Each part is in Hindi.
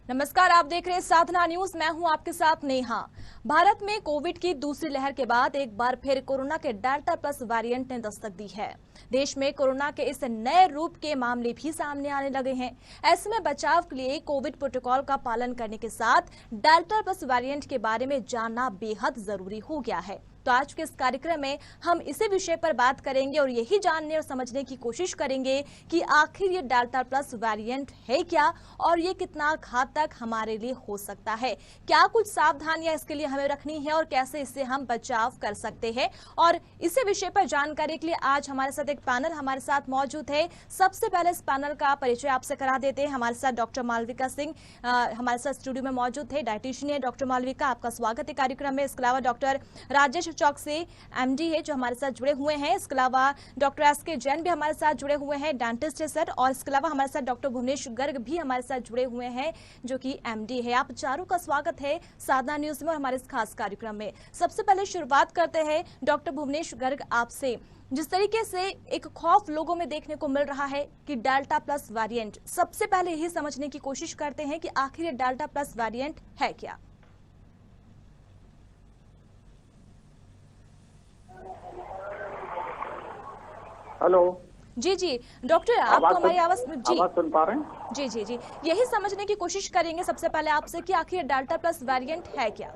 नमस्कार, आप देख रहे हैं साधना न्यूज। मैं हूं आपके साथ नेहा। भारत में कोविड की दूसरी लहर के बाद एक बार फिर कोरोना के डेल्टा प्लस वेरिएंट ने दस्तक दी है। देश में कोरोना के इस नए रूप के मामले भी सामने आने लगे हैं। ऐसे में बचाव के लिए कोविड प्रोटोकॉल का पालन करने के साथ डेल्टा प्लस वेरिएंट के बारे में जानना बेहद जरूरी हो गया है। तो आज के इस कार्यक्रम में हम इसी विषय पर बात करेंगे और यही जानने और समझने की कोशिश करेंगे कि आखिर ये डेल्टा प्लस वेरिएंट है क्या और ये कितना घातक हमारे लिए हो सकता है। क्या कुछ सावधानियां इसके लिए हमें रखनी है और कैसे इससे हम बचाव कर सकते हैं। और इसी विषय पर जानकारी के लिए आज हमारे साथ एक पैनल हमारे साथ मौजूद है। सबसे पहले इस पैनल का परिचय आपसे करा देते हैं। हमारे साथ डॉक्टर मालविका सिंह हमारे साथ स्टूडियो में मौजूद है। डायटिशियन है डॉक्टर मालविका, आपका स्वागत है कार्यक्रम में। इसके अलावा डॉक्टर राजेश चौक से एमडी है जो हमारे साथ जुड़े हुए हैं। इसके अलावा डॉक्टर एसके जैन भी हमारे साथ जुड़े हुए हैं, डेंटिस्ट है सर। और इसके अलावा हमारे साथ डॉक्टर भुवनेश गर्ग भी हमारे साथ जुड़े हुए हैं जो कि एमडी है। आप चारों का स्वागत है साधना न्यूज में और हमारे इस खास कार्यक्रम में। सबसे पहले शुरुआत करते हैं डॉक्टर भुवनेश गर्ग आपसे। जिस तरीके से एक खौफ लोगों में देखने को मिल रहा है कि डेल्टा प्लस वेरिएंट, सबसे पहले यही समझने की कोशिश करते हैं कि आखिर ये डेल्टा प्लस वेरिएंट है क्या। हेलो जी डॉक्टर, आपको हमारी आवाज सुन पा रहे हैं? जी यही समझने की कोशिश करेंगे सबसे पहले आपसे कि आखिर डेल्टा प्लस वेरिएंट है क्या।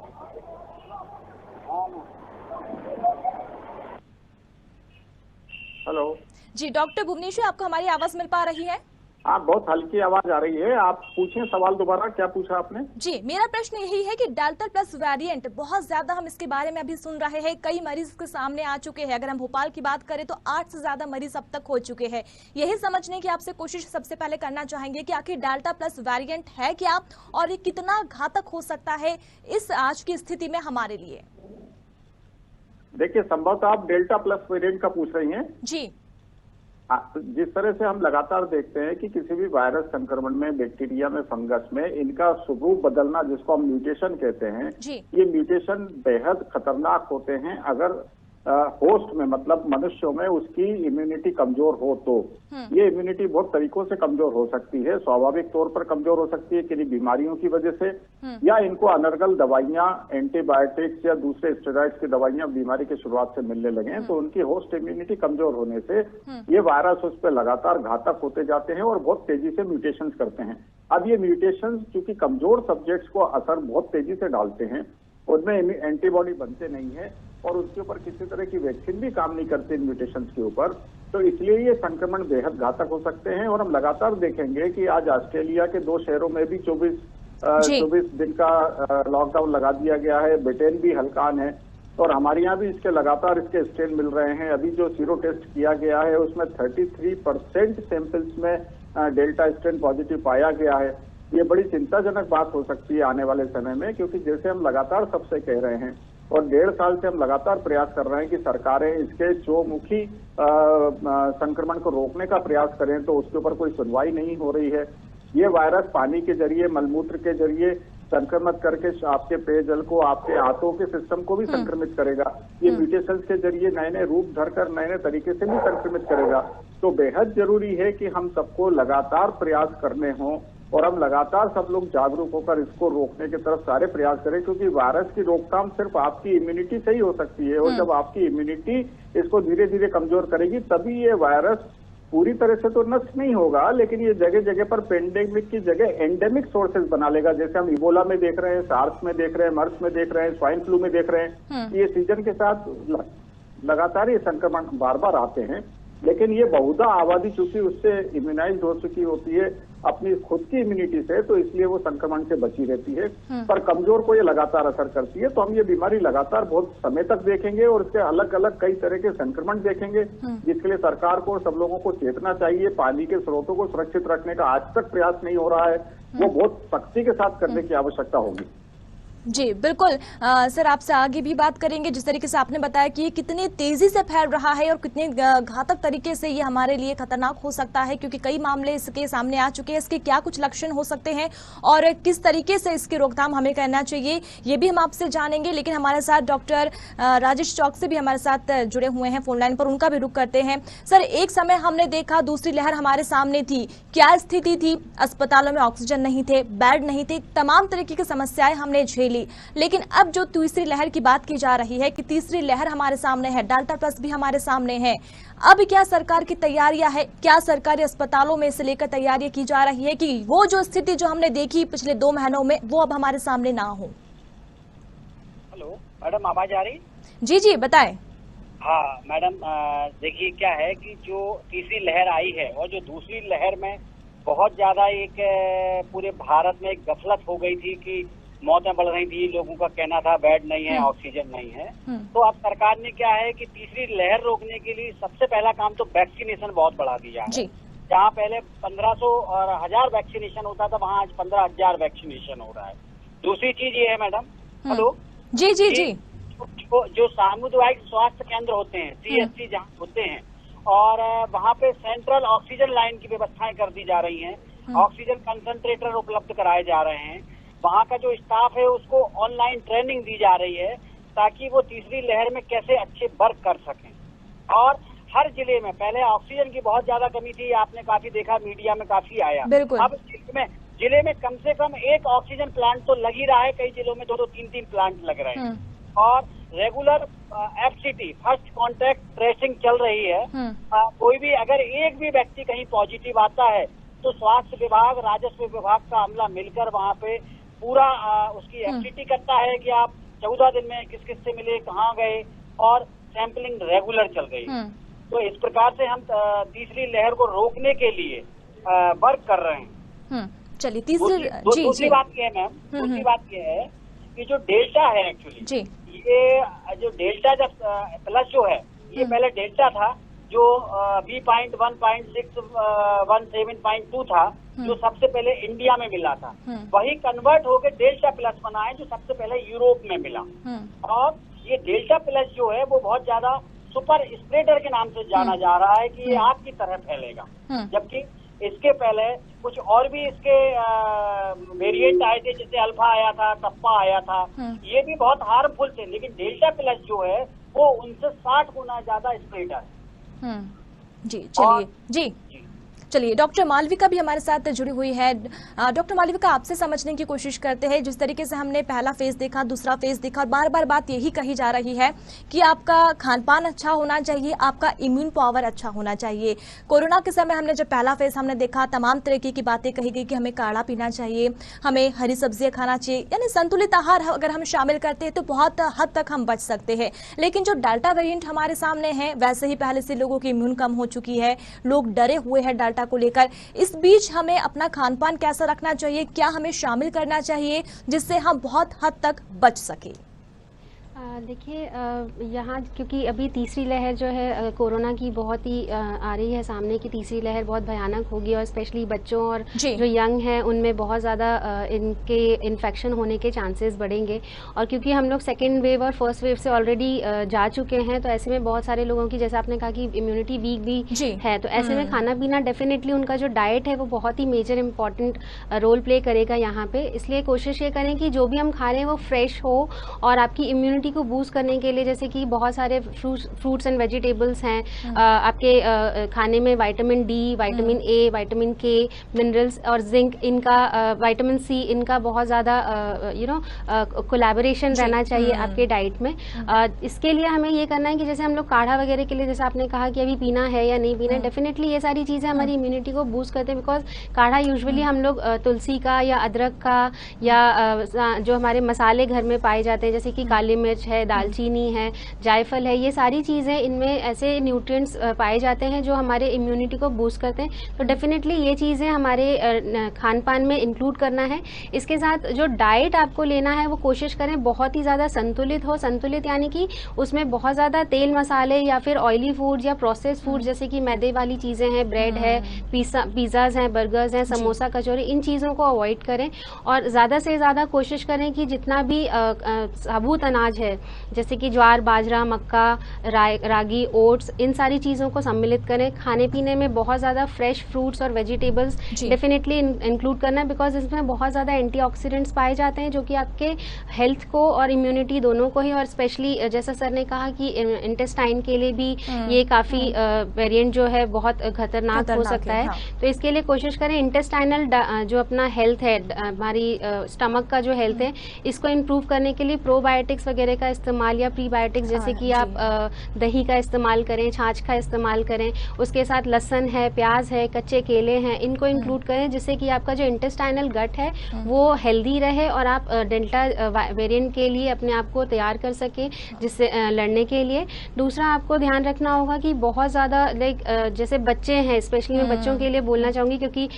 हेलो जी डॉक्टर भुवनेश्वर, आपको हमारी आवाज मिल पा रही है? आप बहुत हल्की आवाज आ रही है। आप पूछें सवाल दोबारा, क्या पूछा आपने? जी, मेरा प्रश्न यही है कि डेल्टा प्लस वेरिएंट बहुत ज्यादा हम इसके बारे में अभी सुन रहे हैं। कई मरीज के सामने आ चुके हैं। अगर हम भोपाल की बात करें तो 8 से ज्यादा मरीज अब तक हो चुके हैं। यही समझने की आपसे कोशिश सबसे पहले करना चाहेंगे कि आखिर डेल्टा प्लस वेरिएंट है क्या और ये कितना घातक हो सकता है इस आज की स्थिति में हमारे लिए। देखिए, संभवतः आप डेल्टा प्लस वेरिएंट का पूछ रही हैं। जी, जिस तरह से हम लगातार देखते हैं कि किसी भी वायरस संक्रमण में, बैक्टीरिया में, फंगस में इनका स्वरूप बदलना, जिसको हम म्यूटेशन कहते हैं, ये म्यूटेशन बेहद खतरनाक होते हैं अगर होस्ट में, मतलब मनुष्यों में उसकी इम्यूनिटी कमजोर हो तो। ये इम्यूनिटी बहुत तरीकों से कमजोर हो सकती है। स्वाभाविक तौर पर कमजोर हो सकती है किन्हीं बीमारियों की वजह से, या इनको अनर्गल दवाइयां, एंटीबायोटिक्स या दूसरे स्टेरॉइड्स की दवाइयां बीमारी की शुरुआत से मिलने लगे तो उनकी होस्ट इम्यूनिटी कमजोर होने से ये वायरस उस पर लगातार घातक होते जाते हैं और बहुत तेजी से म्यूटेशन करते हैं। अब ये म्यूटेशन चूंकि कमजोर सब्जेक्ट्स को असर बहुत तेजी से डालते हैं, उनमें एंटीबॉडी बनते नहीं है और उसके ऊपर किसी तरह की वैक्सीन भी काम नहीं करते इन म्यूटेशंस के ऊपर, तो इसलिए ये संक्रमण बेहद घातक हो सकते हैं। और हम लगातार देखेंगे कि आज ऑस्ट्रेलिया के 2 शहरों में भी 24 दिन का लॉकडाउन लगा दिया गया है। ब्रिटेन भी हल्कान है और हमारे यहाँ भी इसके लगातार इसके स्ट्रेन मिल रहे हैं। अभी जो सीरो टेस्ट किया गया है उसमें 33% सैंपल्स में डेल्टा स्ट्रेन पॉजिटिव पाया गया है। ये बड़ी चिंताजनक बात हो सकती है आने वाले समय में, क्योंकि जैसे हम लगातार सबसे कह रहे हैं और 1.5 साल से हम लगातार प्रयास कर रहे हैं कि सरकारें इसके चौमुखी संक्रमण को रोकने का प्रयास करें, तो उसके ऊपर कोई सुनवाई नहीं हो रही है। ये वायरस पानी के जरिए, मलमूत्र के जरिए संक्रमित करके आपके पेयजल को, आपके आंतों के सिस्टम को भी संक्रमित करेगा। ये म्यूटेशंस के जरिए नए नए रूप धरकर नए नए तरीके से भी संक्रमित करेगा। तो बेहद जरूरी है कि हम सबको लगातार प्रयास करने हों और हम लगातार सब लोग जागरूक होकर इसको रोकने की तरफ सारे प्रयास करें, क्योंकि वायरस की रोकथाम सिर्फ आपकी इम्यूनिटी से ही हो सकती है। और जब आपकी इम्यूनिटी इसको धीरे धीरे कमजोर करेगी तभी ये वायरस पूरी तरह से तो नष्ट नहीं होगा, लेकिन ये जगह जगह पर पेंडेमिक की जगह एंडेमिक सोर्सेज बना लेगा। जैसे हम इबोला में देख रहे हैं, सार्स में देख रहे हैं, मर्स में देख रहे हैं, स्वाइन फ्लू में देख रहे हैं। ये सीजन के साथ लगातार ये संक्रमण बार बार आते हैं, लेकिन ये बहुधा आबादी चूंकि उससे इम्यूनाइज हो चुकी होती है अपनी खुद की इम्यूनिटी से, तो इसलिए वो संक्रमण से बची रहती है। पर कमजोर को ये लगातार असर करती है। तो हम ये बीमारी लगातार बहुत समय तक देखेंगे और इसके अलग अलग कई तरह के संक्रमण देखेंगे, जिसके लिए सरकार को, सब लोगों को चेतना चाहिए। पानी के स्रोतों को सुरक्षित रखने का आज तक प्रयास नहीं हो रहा है, वो बहुत सख्ती के साथ करने की आवश्यकता होगी। जी बिल्कुल। सर आपसे आगे भी बात करेंगे। जिस तरीके से आपने बताया कि ये कितनी तेजी से फैल रहा है और कितने घातक तरीके से ये हमारे लिए खतरनाक हो सकता है, क्योंकि कई मामले इसके सामने आ चुके हैं। इसके क्या कुछ लक्षण हो सकते हैं और किस तरीके से इसकी रोकथाम हमें करना चाहिए, ये भी हम आपसे जानेंगे। लेकिन हमारे साथ डॉक्टर राजेश चौकसी भी हमारे साथ जुड़े हुए हैं फोन लाइन पर, उनका भी रुख करते हैं। सर एक समय हमने देखा दूसरी लहर हमारे सामने थी, क्या स्थिति थी? अस्पतालों में ऑक्सीजन नहीं थे, बेड नहीं थे, तमाम तरीके की समस्याएं हमने झेली। लेकिन अब जो तीसरी लहर की बात की जा रही है कि तीसरी लहर हमारे सामने है, डेल्टा प्लस भी हमारे सामने है, अब क्या सरकार की तैयारियां है? क्या सरकारी अस्पतालों में इसे लेकर तैयारियां की जा रही है कि वो जो स्थिति जो हमने देखी पिछले 2 महीनों में वो अब हमारे सामने ना हो? हेलो मैडम, आवाज आ रही? जी जी बताएं। हाँ मैडम, देखिए क्या है कि जो तीसरी लहर आई है और जो दूसरी लहर में बहुत ज्यादा एक पूरे भारत में एक गफलत हो गई थी कि मौतें बढ़ रही थी, लोगों का कहना था बेड नहीं है, ऑक्सीजन नहीं है। तो अब सरकार ने क्या है कि तीसरी लहर रोकने के लिए सबसे पहला काम तो वैक्सीनेशन बहुत बढ़ा दिया है। जहाँ पहले 1500 और 1000 वैक्सीनेशन होता था, वहाँ आज 15,000 वैक्सीनेशन हो रहा है। दूसरी चीज ये है मैडम, हेलो जी जी जी, जो सामुदायिक स्वास्थ्य केंद्र होते हैं, CHC जहाँ होते हैं, और वहाँ पे सेंट्रल ऑक्सीजन लाइन की व्यवस्थाएं कर दी जा रही हैं। ऑक्सीजन कंसंट्रेटर उपलब्ध कराए जा रहे हैं। वहाँ का जो स्टाफ है उसको ऑनलाइन ट्रेनिंग दी जा रही है ताकि वो तीसरी लहर में कैसे अच्छे वर्क कर सकें। और हर जिले में पहले ऑक्सीजन की बहुत ज्यादा कमी थी, आपने काफी देखा, मीडिया में काफी आया। अब जिले में कम से कम एक ऑक्सीजन प्लांट तो लग ही रहा है, कई जिलों में 2-2, 3-3 प्लांट लग रहे हैं। और regular FCT first contact tracing चल रही है। कोई भी अगर एक भी व्यक्ति कहीं पॉजिटिव आता है तो स्वास्थ्य विभाग, राजस्व विभाग का अमला मिलकर वहाँ पे पूरा उसकी FCT करता है कि आप 14 दिन में किस किस से मिले, कहाँ गए, और सैंपलिंग रेगुलर चल गई। तो इस प्रकार से हम तीसरी लहर को रोकने के लिए वर्क कर रहे हैं। चलिए दूसरी बात ये है मैम, दूसरी बात ये है कि जो डेल्टा है एक्चुअली, ये जो डेल्टा जब प्लस जो है, ये पहले डेल्टा था जो B.1.6 17.2 था, जो सबसे पहले इंडिया में मिला था, वही कन्वर्ट होकर डेल्टा प्लस बना है जो सबसे पहले यूरोप में मिला। और ये डेल्टा प्लस जो है वो बहुत ज्यादा सुपर स्प्रेडर के नाम से जाना जा रहा है कि ये आग की तरह फैलेगा, जबकि इसके पहले कुछ और भी इसके वेरिएंट आए थे, जैसे अल्फा आया था, कप्पा आया था, ये भी बहुत हार्मफुल थे। लेकिन डेल्टा प्लस जो है वो उनसे 60 गुना ज्यादा स्प्रेडर है। जी चलिए चलिए डॉक्टर मालविका भी हमारे साथ जुड़ी हुई है। डॉक्टर मालविका, आपसे समझने की कोशिश करते हैं। जिस तरीके से हमने पहला फेज देखा, दूसरा फेज देखा, और बार बार बात यही कही जा रही है कि आपका खान पान अच्छा होना चाहिए, आपका इम्यून पावर अच्छा होना चाहिए। कोरोना के समय हमने जब पहला फेज हमने देखा, तमाम तरीके की बातें कही गई कि हमें काढ़ा पीना चाहिए, हमें हरी सब्जियां खाना चाहिए, यानी संतुलित आहार अगर हम शामिल करते हैं तो बहुत हद तक हम बच सकते हैं। लेकिन जो डेल्टा वेरिएंट हमारे सामने है, वैसे ही पहले से लोगों की इम्यून कम हो चुकी है, लोग डरे हुए हैं डेल्टा को लेकर। इस बीच हमें अपना खान पान कैसा रखना चाहिए, क्या हमें शामिल करना चाहिए जिससे हम बहुत हद तक बच सके? देखिए, यहाँ क्योंकि अभी तीसरी लहर जो है कोरोना की बहुत ही आ रही है सामने, की तीसरी लहर बहुत भयानक होगी, और स्पेशली बच्चों और जो यंग हैं उनमें बहुत ज़्यादा इनके इन्फेक्शन होने के चांसेस बढ़ेंगे। और क्योंकि हम लोग सेकेंड वेव और फर्स्ट वेव से ऑलरेडी जा चुके हैं, तो ऐसे में बहुत सारे लोगों की, जैसे आपने कहा कि इम्यूनिटी वीक भी है, तो ऐसे में खाना पीना डेफिनेटली उनका जो डाइट है वो बहुत ही मेजर इंपॉर्टेंट रोल प्ले करेगा यहाँ पे। इसलिए कोशिश ये करें कि जो भी हम खा रहे हैं वो फ्रेश हो, और आपकी इम्यूनिटी को बूस्ट करने के लिए जैसे कि बहुत सारे फ्रूट्स एंड वेजिटेबल्स हैं, आपके खाने में vitamin D, vitamin A, vitamin के, मिनरल्स और जिंक, इनका विटामिन सी, इनका बहुत ज़्यादा कोलैबोरेशन रहना चाहिए आपके डाइट में। इसके लिए हमें ये करना है कि जैसे हम लोग काढ़ा वगैरह के लिए, जैसे आपने कहा कि अभी पीना है या नहीं पीना, डेफिनेटली ये सारी चीज़ें हमारी इम्यूनिटी को बूस्ट करते हैं। बिकॉज काढ़ा यूजुअली हम लोग तुलसी का या अदरक का, या जो हमारे मसाले घर में पाए जाते हैं जैसे कि काली मिर्च, मिर्च है, दालचीनी है, जायफल है, ये सारी चीज़ें, इनमें ऐसे न्यूट्रिएंट्स पाए जाते हैं जो हमारे इम्यूनिटी को बूस्ट करते हैं। तो डेफिनेटली ये चीज़ें हमारे खान पान में इंक्लूड करना है। इसके साथ जो डाइट आपको लेना है वो कोशिश करें बहुत ही ज़्यादा संतुलित हो। संतुलित यानी कि उसमें बहुत ज़्यादा तेल मसाले या फिर ऑयली फूड या प्रोसेस फूड जैसे कि मैदे वाली चीज़ें हैं, ब्रेड है, पिज़्ज़ाज़ हैं, बर्गर्स हैं, समोसा, कचौरी, इन चीज़ों को अवॉइड करें। और ज़्यादा से ज़्यादा कोशिश करें कि जितना भी साबुत अनाज है जैसे कि ज्वार, बाजरा, मक्का, रागी, ओट्स, इन सारी चीज़ों को सम्मिलित करें। खाने पीने में बहुत ज़्यादा फ्रेश फ्रूट्स और वेजिटेबल्स डेफिनेटली इंक्लूड करना है, बिकॉज इसमें बहुत ज़्यादा एंटीऑक्सीडेंट्स पाए जाते हैं जो कि आपके हेल्थ को और इम्यूनिटी दोनों को ही, और स्पेशली जैसा सर ने कहा कि इंटेस्टाइन के लिए भी ये काफ़ी वेरिएंट जो है बहुत खतरनाक हो सकता है। तो इसके लिए कोशिश करें इंटेस्टाइनल जो अपना हेल्थ है, हमारी स्टमक का जो हेल्थ है, इसको इम्प्रूव करने के लिए प्रोबायोटिक्स वगैरह का इस्तेमाल या प्रीबायोटिक्स जैसे कि आप दही का इस्तेमाल करें, छाछ का इस्तेमाल करें, उसके साथ लहसुन है, प्याज है, कच्चे केले हैं, इनको इंक्लूड करें जिससे कि आपका जो इंटेस्टाइनल गट है वो हेल्दी रहे और आप डेल्टा वेरिएंट के लिए अपने आप को तैयार कर सकें जिससे लड़ने के लिए। दूसरा आपको ध्यान रखना होगा कि बहुत ज़्यादा जैसे बच्चे हैं, स्पेशली मैं बच्चों के लिए बोलना चाहूँगी क्योंकि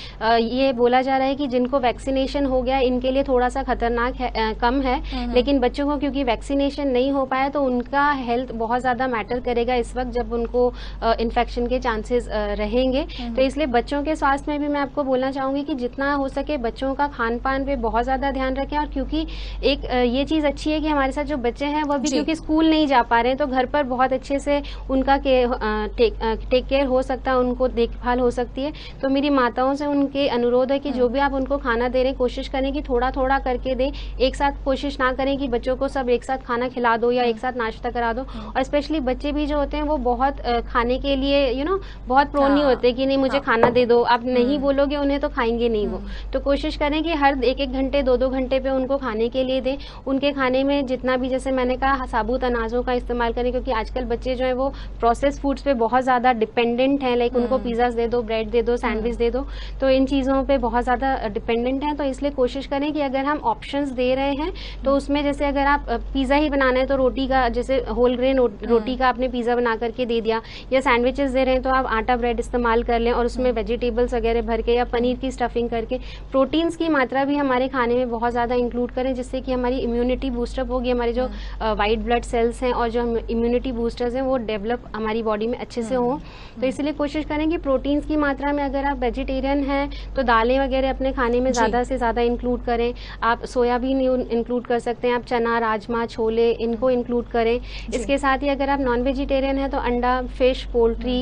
ये बोला जा रहा है कि जिनको वैक्सीनेशन हो गया इनके लिए थोड़ा सा खतरनाक है, कम है, लेकिन बच्चों को क्योंकि वैक्सीनेशन नहीं हो पाया तो उनका हेल्थ बहुत ज़्यादा मैटर करेगा इस वक्त जब उनको इन्फेक्शन के चांसेस रहेंगे। तो इसलिए बच्चों के स्वास्थ्य में भी मैं आपको बोलना चाहूँगी कि जितना हो सके बच्चों का खान पान पे बहुत ज़्यादा ध्यान रखें। और क्योंकि एक ये चीज़ अच्छी है कि हमारे साथ जो बच्चे हैं वो भी क्योंकि स्कूल नहीं जा पा रहे हैं तो घर पर बहुत अच्छे से उनका टेक केयर हो सकता है, उनको देखभाल हो सकती है। तो मेरी माताओं से उनके अनुरोध है कि जो भी आप उनको खाना दे रहे हैं कोशिश करें कि थोड़ा थोड़ा करके दें, एक साथ कोशिश ना करें कि बच्चों को सब एक साथ खाना खिला दो या एक साथ नाश्ता करा दो। और स्पेशली बच्चे भी जो होते हैं वो बहुत खाने के लिए बहुत प्रोन नहीं होते कि नहीं मुझे खाना दे दो, आप नहीं बोलोगे उन्हें तो खाएंगे नहीं वो। तो कोशिश करें कि हर एक घंटे 2-2 घंटे पे उनको खाने के लिए दें। उनके खाने में जितना भी जैसे मैंने कहा साबुत अनाजों का इस्तेमाल करें क्योंकि आजकल बच्चे जो है वो प्रोसेस फूड्स पे बहुत ज़्यादा डिपेंडेंट हैं, लाइक उनको पिज़्ज़ाज दे दो, ब्रेड दे दो, सैंडविच दे दो, तो इन चीज़ों पे बहुत ज़्यादा डिपेंडेंट हैं। तो इसलिए कोशिश करें कि अगर हम ऑप्शंस दे रहे हैं तो उसमें जैसे अगर आप पिज़्ज़ा ही बनाना है तो रोटी का जैसे होल ग्रेन रोटी का आपने पिज़्ज़ा बना करके दे दिया, या सैंडविचेस दे रहे हैं तो आप आटा ब्रेड इस्तेमाल कर लें और उसमें वेजिटेबल्स वगैरह भर के या पनीर की स्टफिंग करके। प्रोटीन्स की मात्रा भी हमारे खाने में बहुत ज़्यादा इंक्लूड करें जिससे कि हमारी इम्यूनिटी बूस्टअप होगी, हमारे जो वाइट ब्लड सेल्स हैं और जो इम्यूनिटी बूस्टर्स हैं वो डेवलप हमारी बॉडी में अच्छे से हों। तो इसलिए कोशिश करें कि प्रोटीन्स की मात्रा में अगर आप वेजिटेरियन हैं तो दालें वगैरह अपने खाने में ज़्यादा से ज़्यादा इंक्लूड करें। आप सोयाबीन इंक्लूड कर सकते हैं, आप चना, राजमा, छोले, इनको इंक्लूड करें। इसके साथ ही अगर आप नॉन वेजिटेरियन हैं तो अंडा, फिश, पोल्ट्री,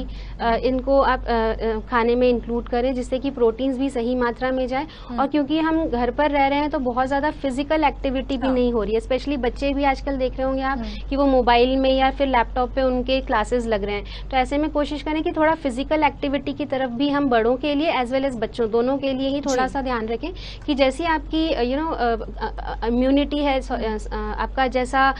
इनको आप खाने में इंक्लूड करें जिससे कि प्रोटीन्स भी सही मात्रा में जाए। और क्योंकि हम घर पर रह रहे हैं तो बहुत ज़्यादा फिजिकल एक्टिविटी भी नहीं हो रही है, स्पेशली बच्चे भी आजकल देख रहे होंगे आप कि वो मोबाइल में या फिर लैपटॉप पे उनके क्लासेस लग रहे हैं। तो ऐसे में कोशिश करें कि थोड़ा फिजिकल एक्टिविटी की तरफ भी हम बड़ों के लिए एज वेल एज बच्चों दोनों के लिए ही थोड़ा सा ध्यान रखें कि जैसी आपकी इम्यूनिटी है, आपका जैसा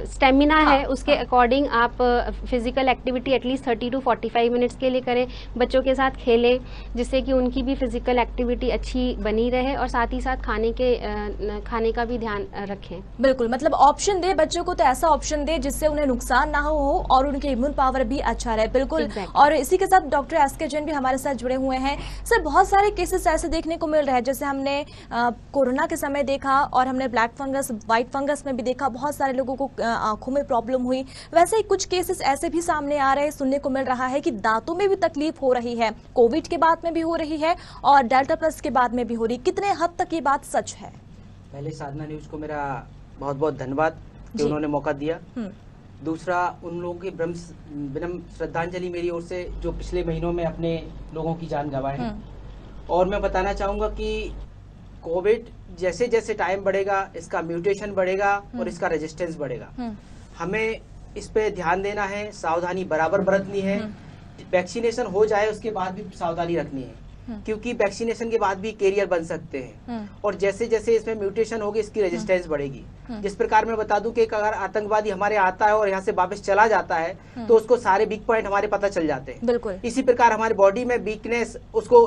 स्टेमिना है उसके अकॉर्डिंग आप physical activity at least 30 to 45 minutes के लिए करें। बच्चों के साथ खेलें जिससे कि उनकी भी फिजिकल एक्टिविटी अच्छी बनी रहे और साथ ही साथ खाने का भी ध्यान रखें। बिल्कुल, मतलब ऑप्शन दे बच्चों को, तो ऐसा ऑप्शन दे जिससे उन्हें नुकसान ना हो और उनके इम्यून पावर भी अच्छा रहे। बिल्कुल और इसी के साथ डॉक्टर एसके जैन भी हमारे साथ जुड़े हुए हैं। सर, बहुत सारे केसेस ऐसे देखने को मिल रहे हैं जैसे हमने कोरोना के समय देखा और हमने ब्लैक फंगस, व्हाइट फंगस में भी देखा, बहुत सारे लोगों को आंखों में प्रॉब्लम हुई। वैसे ही कुछ केसेस ऐसे भी सामने आ रहे हैं, सुनने को मिल रहा है कि दांतों में भी तकलीफ हो रही है, कोविड के बाद में भी हो रही है और डेल्टा प्लस के बाद में भी हो रही। कितने हद तक ये बात सच है? पहले साधना न्यूज को मेरा बहुत बहुत धन्यवाद कि उन्होंने मौका दिया। दूसरा, उन लोगों की विनम्र श्रद्धांजलि मेरी ओर से जो पिछले महीनों में अपने लोगों की जान गंवाए हैं। और मैं बताना चाहूँगा कि कोविड जैसे जैसे टाइम बढ़ेगा इसका म्यूटेशन बढ़ेगा और इसका रेजिस्टेंस बढ़ेगा। हमें इस पे ध्यान देना है, सावधानी बराबर बरतनी है। वैक्सीनेशन हो जाए उसके बाद भी सावधानी रखनी है क्योंकि वैक्सीनेशन के बाद भी कैरियर बन सकते हैं और जैसे जैसे इसमें म्यूटेशन होगी इसकी रेजिस्टेंस बढ़ेगी। जिस प्रकार मैं बता दूं कि अगर आतंकवादी हमारे आता है और यहाँ से वापस चला जाता है तो उसको सारे वीक पॉइंट हमारे पता चल जाते हैं। बिल्कुल इसी प्रकार हमारी बॉडी में वीकनेस उसको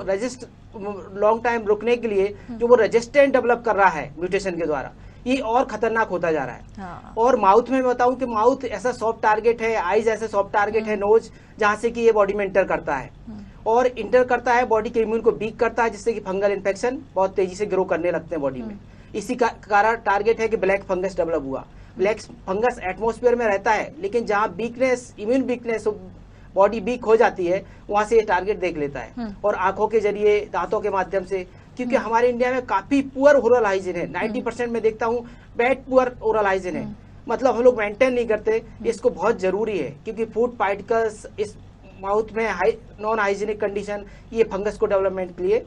लॉन्ग टाइम रुकने के लिए जो वो रेजिस्टेंट डेवलप कर रहा है म्यूटेशन के द्वारा, ये और खतरनाक होता जा रहा है। हाँ। और माउथ में बताऊं कि माउथ ऐसा सॉफ्ट टारगेट है, आईज ऐसा सॉफ्ट टारगेट है, नोज जहां से कि ये बॉडी में इंटर करता है और इंटर करता है बॉडी के इम्यून को वीक करता है, जिससे कि फंगल इन्फेक्शन बहुत तेजी से ग्रो करने लगते हैं बॉडी में। इसी का कारण टारगेट है कि ब्लैक फंगस डेवलप हुआ। ब्लैक फंगस एटमॉस्फेयर में रहता है, लेकिन जहां weakness, immune weakness, body weak हो जाती है, वहां से ये टारगेट देख लेता है और आंखों के जरिए, दांतों के माध्यम से, क्योंकि हमारे इंडिया में काफी पुअर ओरल हाइजीन है। 90% में देखता हूँ बैड पुअर ओरल हाइजीन है, मतलब हम लोग मेंटेन नहीं करते। इसको बहुत जरूरी है, क्योंकि फूड पार्टिकल्स इस माउथ में नॉन हाइजीनिक कंडीशन ये फंगस को डेवलपमेंट के लिए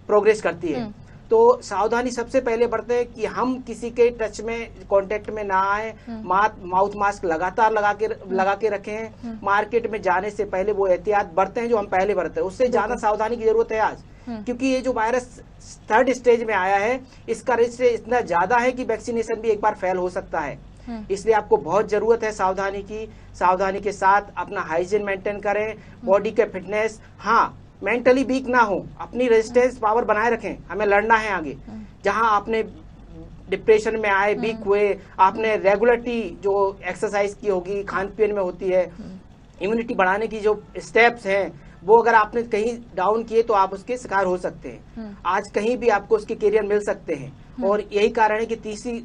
प्रोग्रेस करती है। तो सावधानी सबसे पहले बरते हैं कि हम किसी के टच में, कांटेक्ट में ना आए। माउथ मास्क लगातार लगा के रखें। मार्केट में जाने से पहले वो एहतियात बरते हैं जो हम पहले बरते हैं, उससे ज्यादा सावधानी की जरूरत है आज, क्योंकि ये जो वायरस 3rd स्टेज में आया है, इसका रिस्क इतना ज्यादा है कि वैक्सीनेशन भी एक बार फेल हो सकता है। इसलिए आपको बहुत जरूरत है सावधानी की। सावधानी के साथ अपना हाइजीन मेंटेन करें, बॉडी के फिटनेस, हाँ मेंटली वीक ना हो, अपनी रेजिस्टेंस पावर बनाए रखें। हमें लड़ना है आगे। जहां आपने डिप्रेशन में आए, वीक हुए, आपने रेगुलरली जो एक्सरसाइज की होगी, खान पीन में होती है, इम्यूनिटी बढ़ाने की जो स्टेप्स हैं, वो अगर आपने कहीं डाउन किए तो आप उसके शिकार हो सकते हैं। आज कहीं भी आपको उसके कैरियर मिल सकते हैं। और यही कारण है कि तीसरी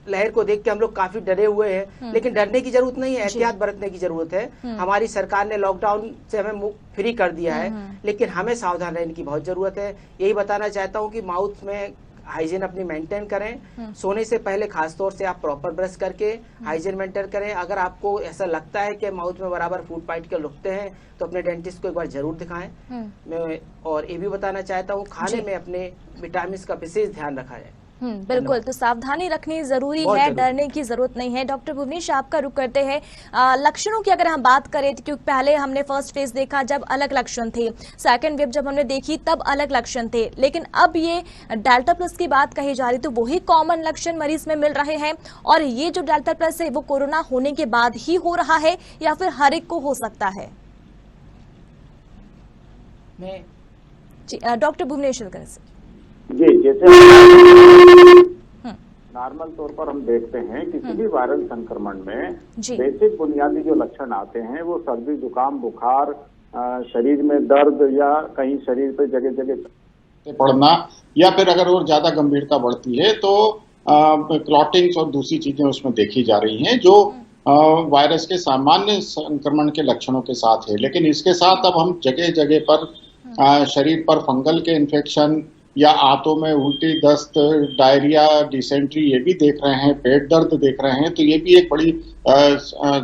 लहर को देख के हम लोग काफी डरे हुए हैं, लेकिन डरने की जरूरत नहीं है, एहतियात बरतने की जरूरत है। हमारी सरकार ने लॉकडाउन से हमें फ्री कर दिया है, लेकिन हमें सावधान रहने की बहुत जरूरत है। यही बताना चाहता हूँ कि माउथ में हाइजीन अपनी मेंटेन करें। सोने से पहले खासतौर से आप प्रॉपर ब्रश करके हाइजीन मेंटेन करें। अगर आपको ऐसा लगता है कि माउथ में बराबर फूड पार्टिकल रुकते हैं तो अपने डेंटिस्ट को एक बार जरूर दिखाएं। मैं और ये भी बताना चाहता हूँ, खाने में अपने विटामिन का विशेष ध्यान रखा जाए। बिल्कुल, तो सावधानी रखनी जरूरी है, डरने की जरूरत नहीं है। डॉक्टर भुवनेश, आपका रुख करते हैं लक्षणों की अगर हम बात करें, तो क्योंकि पहले हमने फर्स्ट फेज देखा जब अलग लक्षण थे, सेकंड वेव जब हमने देखी तब अलग लक्षण थे, लेकिन अब ये डेल्टा प्लस की बात कही जा रही तो वही कॉमन लक्षण मरीज में मिल रहे हैं। और ये जो डेल्टा प्लस है वो कोरोना होने के बाद ही हो रहा है या फिर हर एक को हो सकता है? जी डॉक्टर भुवनेश जी, जैसे नॉर्मल तौर पर हम देखते हैं किसी भी वायरल संक्रमण में बेसिक बुनियादी जो लक्षण आते हैं वो सर्दी, जुकाम, बुखार, शरीर में दर्द या कहीं शरीर पे जगह जगह पड़ना, या फिर अगर और ज्यादा गंभीरता बढ़ती है तो क्लॉटिंग्स और दूसरी चीजें उसमें देखी जा रही हैं जो वायरस के सामान्य संक्रमण के लक्षणों के साथ है। लेकिन इसके साथ अब हम जगह जगह पर शरीर पर फंगल के इन्फेक्शन या आंतों में उल्टी, दस्त, डायरिया, डिसेंट्री ये भी देख रहे हैं, पेट दर्द देख रहे हैं। तो ये भी एक बड़ी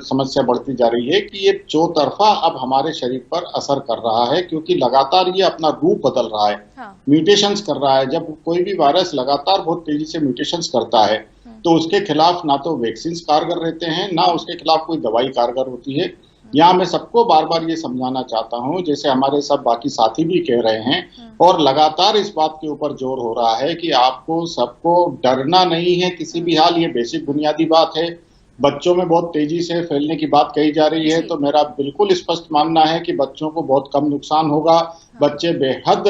समस्या बढ़ती जा रही है कि ये चौतरफा अब हमारे शरीर पर असर कर रहा है, क्योंकि लगातार ये अपना रूप बदल रहा है, म्यूटेशंस कर रहा है। जब कोई भी वायरस लगातार बहुत तेजी से म्यूटेशंस करता है तो उसके खिलाफ ना तो वैक्सीन कारगर रहते हैं, ना उसके खिलाफ कोई दवाई कारगर होती है। यहाँ मैं सबको बार बार ये समझाना चाहता हूँ, जैसे हमारे सब बाकी साथी भी कह रहे हैं और लगातार इस बात के ऊपर जोर हो रहा है कि आपको सबको डरना नहीं है किसी भी हाल। ये बेसिक बुनियादी बात है। बच्चों में बहुत तेजी से फैलने की बात कही जा रही है, तो मेरा बिल्कुल स्पष्ट मानना है कि बच्चों को बहुत कम नुकसान होगा। बच्चे बेहद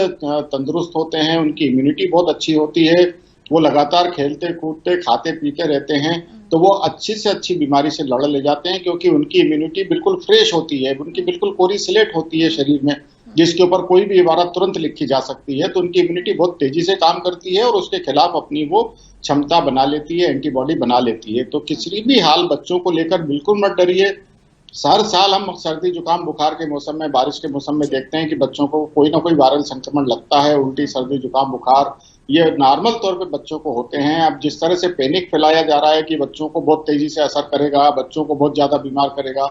तंदुरुस्त होते हैं, उनकी इम्यूनिटी बहुत अच्छी होती है, वो लगातार खेलते कूदते खाते पीते रहते हैं, तो वो अच्छी से अच्छी बीमारी से लड़ ले जाते हैं, क्योंकि उनकी इम्यूनिटी बिल्कुल फ्रेश होती है, उनकी बिल्कुल कोरी स्लेट होती है शरीर में, जिसके ऊपर कोई भी इबारत तुरंत लिखी जा सकती है। तो उनकी इम्यूनिटी बहुत तेजी से काम करती है और उसके खिलाफ अपनी वो क्षमता बना लेती है, एंटीबॉडी बना लेती है। तो किसी भी हाल बच्चों को लेकर बिल्कुल मत डरिए। हर साल हम सर्दी, जुकाम, बुखार के मौसम में, बारिश के मौसम में देखते हैं कि बच्चों को कोई ना कोई वायरल संक्रमण लगता है। उल्टी, सर्दी, जुकाम, बुखार ये नॉर्मल तौर पे बच्चों को होते हैं। अब जिस तरह से पैनिक फैलाया जा रहा है कि बच्चों को बहुत तेजी से असर करेगा, बच्चों को बहुत ज्यादा बीमार करेगा,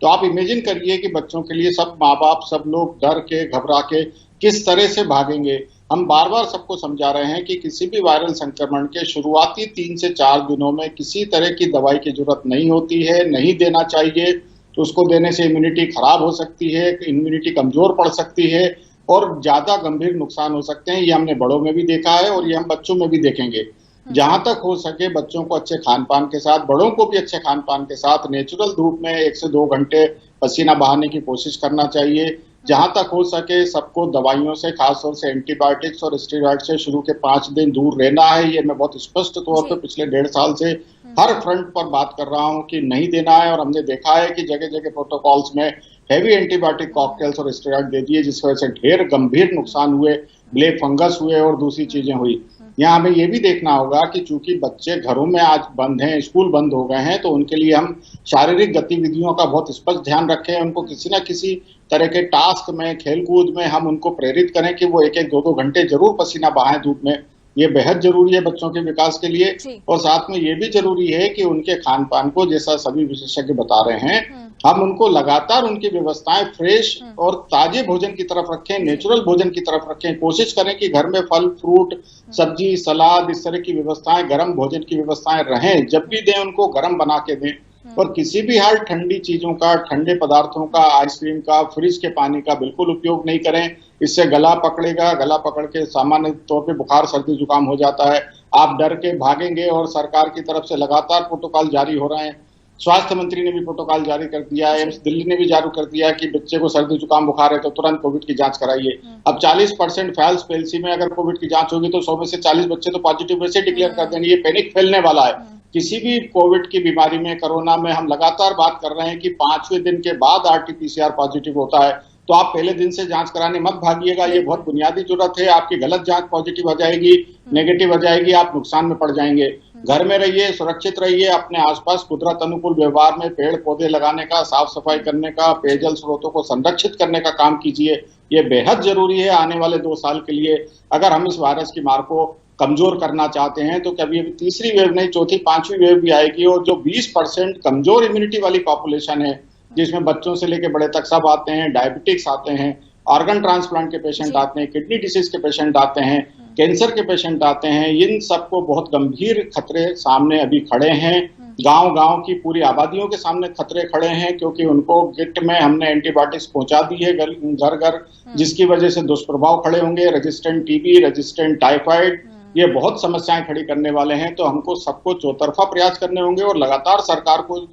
तो आप इमेजिन करिए कि बच्चों के लिए सब माँ बाप, सब लोग डर के, घबरा के किस तरह से भागेंगे। हम बार बार सबको समझा रहे हैं कि किसी भी वायरल संक्रमण के शुरुआती 3 से 4 दिनों में किसी तरह की दवाई की जरूरत नहीं होती है, नहीं देना चाहिए। तो उसको देने से इम्यूनिटी खराब हो सकती है, इम्यूनिटी कमजोर पड़ सकती है और ज्यादा गंभीर नुकसान हो सकते हैं। ये हमने बड़ों में भी देखा है और ये हम बच्चों में भी देखेंगे। जहां तक हो सके बच्चों को अच्छे खान पान के साथ, बड़ों को भी अच्छे खान पान के साथ नेचुरल धूप में 1 से 2 घंटे पसीना बहाने की कोशिश करना चाहिए। जहां तक हो सके सबको दवाइयों से, खासतौर से एंटीबायोटिक्स और स्टेरॉइड से शुरू के 5 दिन दूर रहना है। ये मैं बहुत स्पष्ट तौर पे पिछले 1.5 साल से हर फ्रंट पर बात कर रहा हूं कि नहीं देना है। और हमने देखा है कि जगह जगह प्रोटोकॉल्स में हैवी एंटीबायोटिक कॉकटेल्स और स्टेरॉइड दे दिए, जिस वजह से ढेर गंभीर नुकसान हुए, ब्लैक फंगस हुए और दूसरी चीजें हुई। यहाँ हमें ये भी देखना होगा कि चूंकि बच्चे घरों में आज बंद हैं, स्कूल बंद हो गए हैं, तो उनके लिए हम शारीरिक गतिविधियों का बहुत स्पष्ट ध्यान रखें। उनको किसी न किसी तरह के टास्क में, खेलकूद में हम उनको प्रेरित करें कि वो 1-1, 2-2 घंटे जरूर पसीना बहाएं धूप में। ये बेहद जरूरी है बच्चों के विकास के लिए। और साथ में ये भी जरूरी है कि उनके खान पान को, जैसा सभी विशेषज्ञ बता रहे हैं, हम उनको लगातार उनकी व्यवस्थाएं फ्रेश और ताजे भोजन की तरफ रखें, नेचुरल भोजन की तरफ रखें। कोशिश करें कि घर में फल, फ्रूट, सब्जी, सलाद, इस तरह की व्यवस्थाएं, गर्म भोजन की व्यवस्थाएं रहें। जब भी दें उनको गर्म बना के दें। और किसी भी हाल ठंडी चीजों का, ठंडे पदार्थों का, आइसक्रीम का, फ्रिज के पानी का बिल्कुल उपयोग नहीं करें। इससे गला पकड़ेगा, गला पकड़ के सामान्य तौर पे बुखार, सर्दी, जुकाम हो जाता है। आप डर के भागेंगे। और सरकार की तरफ से लगातार प्रोटोकॉल जारी हो रहे हैं। स्वास्थ्य मंत्री ने भी प्रोटोकॉल जारी कर दिया है, एम्स दिल्ली ने भी जारी कर दिया है कि बच्चे को सर्दी जुकाम बुखार है तो तुरंत कोविड की जांच कराइए। अब 40% फैल्स पेल्सी में अगर कोविड की जांच होगी तो 100 में से 40 बच्चे तो पॉजिटिव वैसे डिक्लेयर कर देंगे। ये पैनिक फैलने वाला है। किसी भी कोविड की बीमारी में, कोरोना में हम लगातार बात कर रहे हैं कि 5वें दिन के बाद RT-PCR पॉजिटिव होता है, तो आप पहले दिन से जांच कराने मत भागिएगा। ये बहुत बुनियादी जरूरत है। आपकी गलत जांच पॉजिटिव आ जाएगी, नेगेटिव आ जाएगी, आप नुकसान में पड़ जाएंगे। घर में रहिए, सुरक्षित रहिए। अपने आसपास कुदरत अनुकूल व्यवहार में पेड़ पौधे लगाने का, साफ सफाई करने का, पेयजल स्रोतों को संरक्षित करने का काम कीजिए। ये बेहद जरूरी है आने वाले 2 साल के लिए। अगर हम इस वायरस की मार को कमजोर करना चाहते हैं तो कभी अभी तीसरी वेव नहीं, चौथी, 5वीं वेव भी आएगी। और जो 20% कमजोर इम्यूनिटी वाली पॉपुलेशन है, जिसमें बच्चों से लेकर बड़े तक सब आते हैं, डायबिटिक्स आते हैं, ऑर्गन ट्रांसप्लांट के पेशेंट आते हैं, किडनी डिसीज के पेशेंट आते हैं, कैंसर के पेशेंट आते हैं, इन सबको बहुत गंभीर खतरे सामने अभी खड़े हैं। गांव-गांव की पूरी आबादियों के सामने खतरे खड़े हैं, क्योंकि उनको किट में हमने एंटीबायोटिक्स पहुंचा दी है घर-घर, जिसकी वजह से दुष्प्रभाव खड़े होंगे। रेजिस्टेंट टीबी, रेजिस्टेंट टाइफाइड, ये बहुत समस्याएं खड़ी करने वाले हैं। तो हमको सबको चौतरफा प्रयास करने होंगे और लगातार सरकार को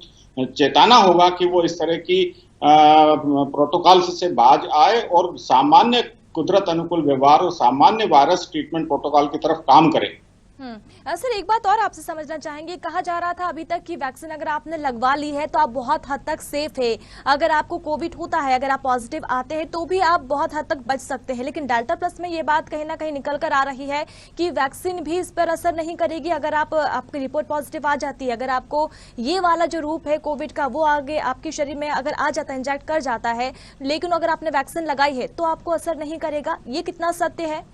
चेताना होगा कि वो इस तरह की प्रोटोकॉल से बाज आए और सामान्य कुदरत अनुकूल व्यवहार और सामान्य वायरस ट्रीटमेंट प्रोटोकॉल की तरफ काम करें। सर, एक बात और आपसे समझना चाहेंगे। कहा जा रहा था अभी तक कि वैक्सीन अगर आपने लगवा ली है तो आप बहुत हद तक सेफ है। अगर आपको कोविड होता है, अगर आप पॉजिटिव आते हैं तो भी आप बहुत हद तक बच सकते हैं। लेकिन डेल्टा प्लस में ये बात कहीं ना कहीं निकल कर आ रही है कि वैक्सीन भी इस पर असर नहीं करेगी। अगर आपकी रिपोर्ट पॉजिटिव आ जाती है, अगर आपको ये वाला जो रूप है कोविड का वो आगे आपके शरीर में अगर आ जाता है, इंजेक्ट कर जाता है, लेकिन अगर आपने वैक्सीन लगाई है तो आपको असर नहीं करेगा, ये कितना सत्य है?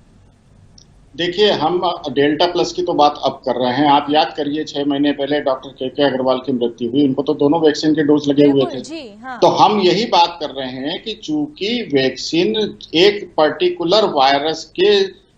देखिए, हम डेल्टा प्लस की तो बात अब कर रहे हैं। आप याद करिए 6 महीने पहले डॉक्टर के अग्रवाल की मृत्यु हुई, उनको तो दोनों वैक्सीन के डोज लगे हुए थे। जी, हाँ। तो हम यही बात कर रहे हैं कि चूंकि वैक्सीन एक पर्टिकुलर वायरस के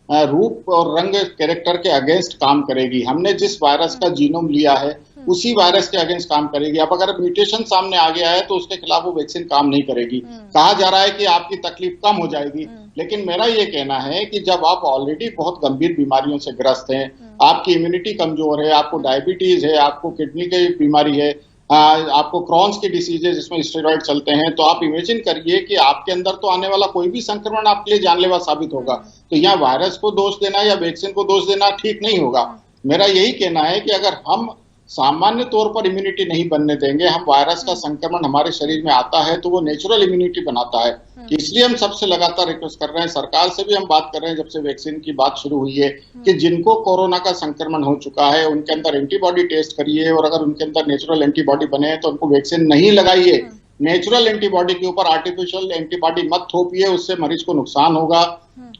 रूप और रंग, कैरेक्टर के अगेंस्ट काम करेगी। हमने जिस वायरस का जीनोम लिया है उसी वायरस के अगेंस्ट काम करेगी। अब अगर म्यूटेशन सामने आ गया है तो उसके खिलाफ वो वैक्सीन काम नहीं करेगी। कहा जा रहा है कि आपकी तकलीफ कम हो जाएगी, लेकिन मेरा ये कहना है कि जब आप ऑलरेडी बहुत गंभीर बीमारियों से ग्रस्त हैं, आपकी इम्यूनिटी कमजोर है, आपको डायबिटीज है, आपको किडनी की बीमारी है, आपको क्रॉन्स की डिसीज है जिसमें स्टेरॉइड चलते हैं, तो आप इमेजिन करिए कि आपके अंदर तो आने वाला कोई भी संक्रमण आपके लिए जानलेवा साबित होगा। तो यहाँ वायरस को दोष देना या वैक्सीन को दोष देना ठीक नहीं होगा। मेरा यही कहना है कि अगर हम सामान्य तौर पर इम्यूनिटी नहीं बनने देंगे, हम वायरस का संक्रमण हमारे शरीर में आता है तो वो नेचुरल इम्यूनिटी बनाता है। इसलिए हम सबसे लगातार रिक्वेस्ट कर रहे हैं, सरकार से भी हम बात कर रहे हैं जब से वैक्सीन की बात शुरू हुई है, कि जिनको कोरोना का संक्रमण हो चुका है उनके अंदर एंटीबॉडी टेस्ट करिए, और अगर उनके अंदर नेचुरल एंटीबॉडी बने हैं तो उनको वैक्सीन नहीं लगाइए। नेचुरल एंटीबॉडी के ऊपर आर्टिफिशियल एंटीबॉडी मत थोपिए, उससे मरीज को नुकसान होगा।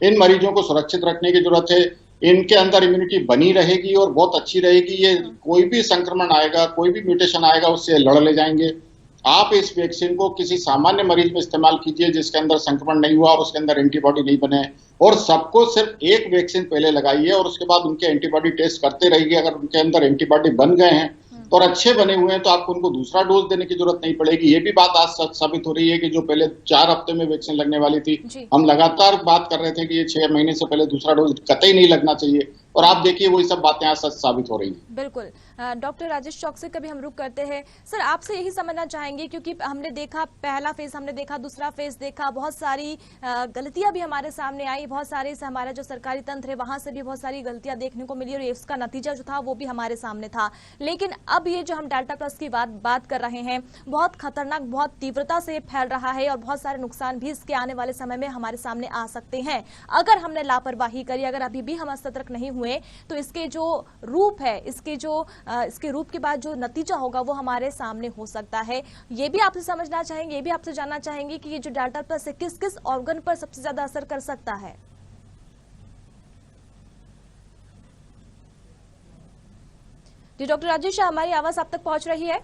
इन मरीजों को सुरक्षित रखने की जरूरत है। इनके अंदर इम्यूनिटी बनी रहेगी और बहुत अच्छी रहेगी। ये कोई भी संक्रमण आएगा, कोई भी म्यूटेशन आएगा, उससे लड़ ले जाएंगे। आप इस वैक्सीन को किसी सामान्य मरीज में इस्तेमाल कीजिए जिसके अंदर संक्रमण नहीं हुआ और उसके अंदर एंटीबॉडी नहीं बने, और सबको सिर्फ एक वैक्सीन पहले लगाइए और उसके बाद उनके एंटीबॉडी टेस्ट करते रहिए। अगर उनके अंदर एंटीबॉडी बन गए हैं और अच्छे बने हुए हैं तो आपको उनको दूसरा डोज देने की जरूरत नहीं पड़ेगी। ये भी बात आज सच साबित हो रही है कि जो पहले 4 हफ्ते में वैक्सीन लगने वाली थी, हम लगातार बात कर रहे थे कि ये 6 महीने से पहले दूसरा डोज कतई नहीं लगना चाहिए, और आप देखिए वही सब बातें आज सच साबित हो रही है। बिल्कुल। डॉक्टर राजेश चौकसी का भी हम रुख करते हैं। सर, आपसे यही समझना चाहेंगे, क्योंकि हमने देखा पहला फेज, हमने देखा दूसरा फेज देखा, बहुत सारी गलतियां भी हमारे सामने आई, बहुत सारे हमारा जो सरकारी तंत्र है वहां से भी बहुत सारी गलतियां देखने को मिली और इसका नतीजा जो था वो भी हमारे सामने था। लेकिन अब ये जो हम डेल्टा प्लस की बात कर रहे हैं, बहुत खतरनाक, बहुत तीव्रता से फैल रहा है और बहुत सारे नुकसान भी इसके आने वाले समय में हमारे सामने आ सकते हैं। अगर हमने लापरवाही करी, अगर अभी भी हम सतर्क नहीं हुए, तो इसके जो रूप है, इसके रूप के बाद जो नतीजा होगा वो हमारे सामने हो सकता है। ये भी आपसे समझना चाहेंगे, ये भी आपसे जानना चाहेंगे कि ये जो डेल्टा प्लस है किस किस ऑर्गन पर सबसे ज्यादा असर कर सकता है। जी डॉक्टर राजेश, हमारी आवाज आप तक पहुंच रही है?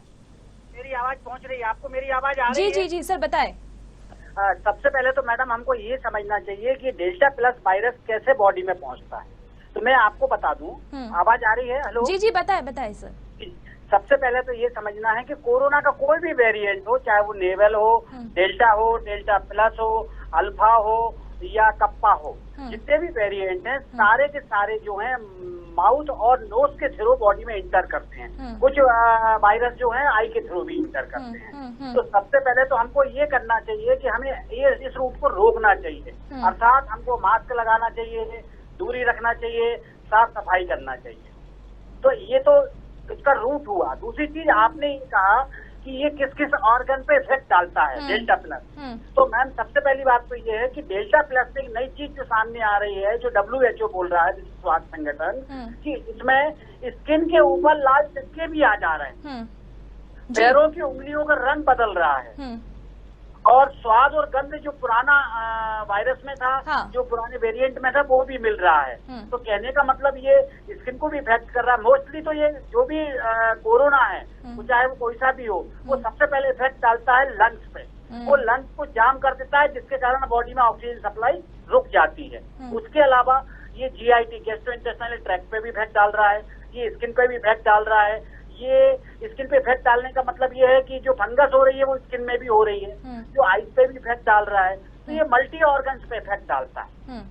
मेरी आवाज पहुंच रही है आपको? मेरी आवाज आ रही है? जी जी जी सर, बताएं। सबसे पहले तो मैडम हमको ये समझना चाहिए कि डेल्टा प्लस वायरस कैसे बॉडी में पहुंचता है। तो मैं आपको बता दूं, आवाज आ रही है? हेलो जी जी, बताएं सर। सबसे पहले तो ये समझना है कि कोरोना का कोई भी वेरिएंट हो, चाहे वो नेवल हो, डेल्टा हो, डेल्टा प्लस हो, अल्फा हो या कप्पा हो, जितने भी वेरिएंट हैं सारे के सारे जो हैं माउथ और नोज के थ्रू बॉडी में इंटर करते हैं। कुछ वायरस जो है आई के थ्रू भी इंटर करते हैं। तो सबसे पहले तो हमको ये करना चाहिए कि हमें ये इस रूट को रोकना चाहिए, अर्थात हमको मास्क लगाना चाहिए, दूरी रखना चाहिए, साफ सफाई करना चाहिए। तो ये तो इसका रूट हुआ। दूसरी चीज आपने ये कहा कि ये किस किस ऑर्गन पे इफेक्ट डालता है डेल्टा प्लस। तो मैम सबसे पहली बात तो ये है कि डेल्टा प्लस में एक नई चीज जो सामने आ रही है, जो WHO बोल रहा है, विश्व स्वास्थ्य संगठन, कि इसमें स्किन के ऊपर लाल चक्के भी आ जा रहे हैं, पैरों की उंगलियों का रंग बदल रहा है, और स्वाद और गंध जो पुराना वायरस में था, जो पुराने वेरिएंट में था, वो भी मिल रहा है। तो कहने का मतलब ये स्किन को भी इफेक्ट कर रहा है। मोस्टली तो ये जो भी कोरोना है, चाहे वो कोई सा भी हो, वो सबसे पहले इफेक्ट डालता है लंग्स पे। वो लंग्स को जाम कर देता है, जिसके कारण बॉडी में ऑक्सीजन सप्लाई रुक जाती है। उसके अलावा ये GIT गैस्ट्रोइंटेस्टाइनल ट्रैक्ट पे भी इफेक्ट डाल रहा है, ये स्किन पे भी इफेक्ट डाल रहा है। ये स्किन पे इफेक्ट डालने का मतलब ये है कि जो फंगस हो रही है वो स्किन में भी हो रही है, जो आइज पे भी इफेक्ट डाल रहा है। तो ये मल्टी ऑर्गन्स पे इफेक्ट डालता है।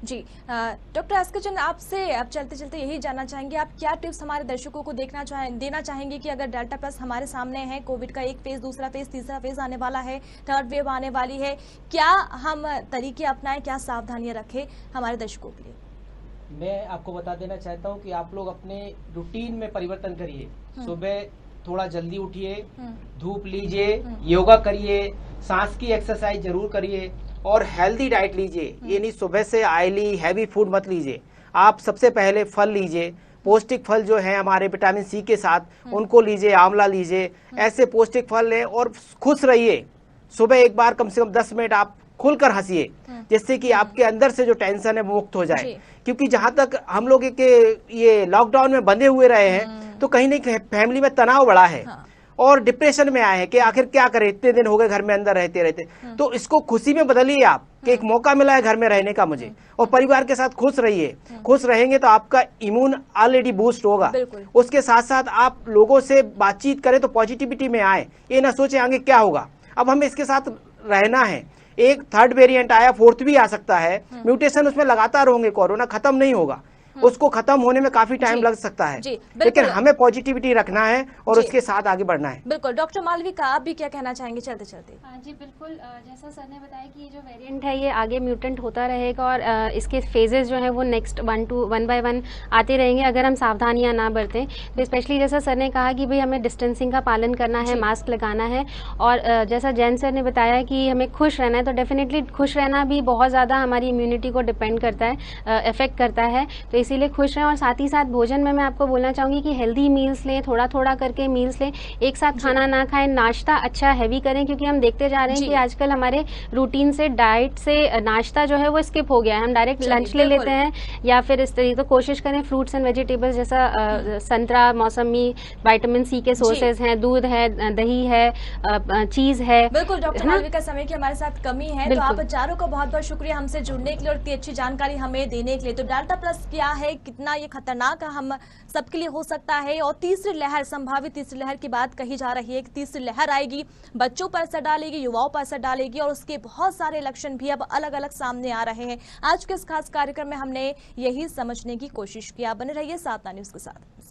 जी डॉक्टर एसके, आपसे अब चलते चलते यही जानना चाहेंगे, आप क्या टिप्स हमारे दर्शकों को देना चाहेंगे कि अगर डेल्टा प्लस हमारे सामने है, कोविड का एक फेज, दूसरा फेज, तीसरा फेज आने वाला है, थर्ड वेव आने वाली है, क्या हम तरीके अपनाएं, क्या सावधानियां रखें हमारे दर्शकों के लिए? मैं आपको बता देना चाहता हूँ कि आप लोग अपने रूटीन में परिवर्तन करिए। सुबह थोड़ा जल्दी उठिए, धूप लीजिए, योगा करिए, सांस की एक्सरसाइज जरूर करिए और हेल्दी डाइट लीजिए। ये नहीं सुबह से ऑयली हैवी फूड मत लीजिए। आप सबसे पहले फल लीजिए, पौष्टिक फल जो है हमारे विटामिन C के साथ, उनको लीजिए, आंवला लीजिए, ऐसे पौष्टिक फल लें और खुश रहिए। सुबह एक बार कम से कम 10 मिनट आप खुलकर हंसिए, जिससे कि आपके अंदर से जो टेंशन है वो मुक्त हो जाए। क्योंकि जहां तक हम लोग ये लॉकडाउन में बंधे हुए रहे हैं, तो कहीं ना कहीं फैमिली में तनाव बढ़ा है और डिप्रेशन में आए हैं कि आखिर क्या करें, इतने दिन हो गए घर में अंदर रहते रहते। तो इसको खुशी में बदलिए आप कि एक मौका मिला है घर में रहने का मुझे, और परिवार के साथ खुश रहिए। खुश रहेंगे तो आपका इम्यून ऑलरेडी बूस्ट होगा। उसके साथ साथ आप लोगों से बातचीत करें तो पॉजिटिविटी में आए, ये ना सोचे आगे क्या होगा। अब हमें इसके साथ रहना है। एक थर्ड वेरिएंट आया, फोर्थ भी आ सकता है, म्यूटेशन उसमें लगातार होंगे, कोरोना खत्म नहीं होगा, उसको खत्म होने में काफी टाइम लग सकता है, लेकिन हमें पॉजिटिविटी रखना है और उसके साथ आगे बढ़ना है। बिल्कुल। डॉक्टर मालविका, आप भी क्या कहना चाहेंगे चलते चलते? जी बिल्कुल, जैसा सर ने बताया कि ये जो वेरिएंट है ये आगे म्यूटेंट होता रहेगा और इसके फेजेस जो है वो नेक्स्ट 1 by 1 आते रहेंगे अगर हम सावधानियां ना बरतें। तो स्पेशली जैसा सर ने कहा कि भाई हमें डिस्टेंसिंग का पालन करना है, मास्क लगाना है, और जैसा जैन सर ने बताया कि हमें खुश रहना है, तो डेफिनेटली खुश रहना भी बहुत ज़्यादा हमारी इम्यूनिटी को डिपेंड करता है, इफेक्ट करता है। तो इसीलिए खुश रहें। और साथ ही साथ भोजन में मैं आपको बोलना चाहूँगी कि हेल्दी मील्स लें, थोड़ा थोड़ा करके मील्स लें, एक साथ खाना ना खाएं, नाश्ता अच्छा हैवी करें, क्योंकि हम देखते जा रहे हैं कि आजकल हमारे रूटीन से, डाइट से नाश्ता जो है वो स्किप हो गया है, हम डायरेक्ट लंच ले लेते हैं या फिर इस तरीके। तो कोशिश करें फ्रूट्स एंड वेजिटेबल्स जैसा संतरा, मौसमी, विटामिन C के सोर्सेज हैं, दूध है, दही है, चीज है। बिल्कुल डॉक्टर मालविका, समय की हमारे साथ कमी है, तो आप चारों का बहुत बहुत शुक्रिया हमसे जुड़ने के लिए और इतनी अच्छी जानकारी हमें देने के लिए। तो डेल्टा प्लस क्या क्या है, कितना ये खतरनाक हम सबके लिए हो सकता है, और तीसरी लहर, संभावित तीसरी लहर की बात कही जा रही है कि तीसरी लहर आएगी, बच्चों पर असर डालेगी, युवाओं पर असर डालेगी, और उसके बहुत सारे लक्षण भी अब अलग अलग सामने आ रहे हैं। आज के इस खास कार्यक्रम में हमने यही समझने की कोशिश किया। बने रहिए साधना न्यूज के साथ।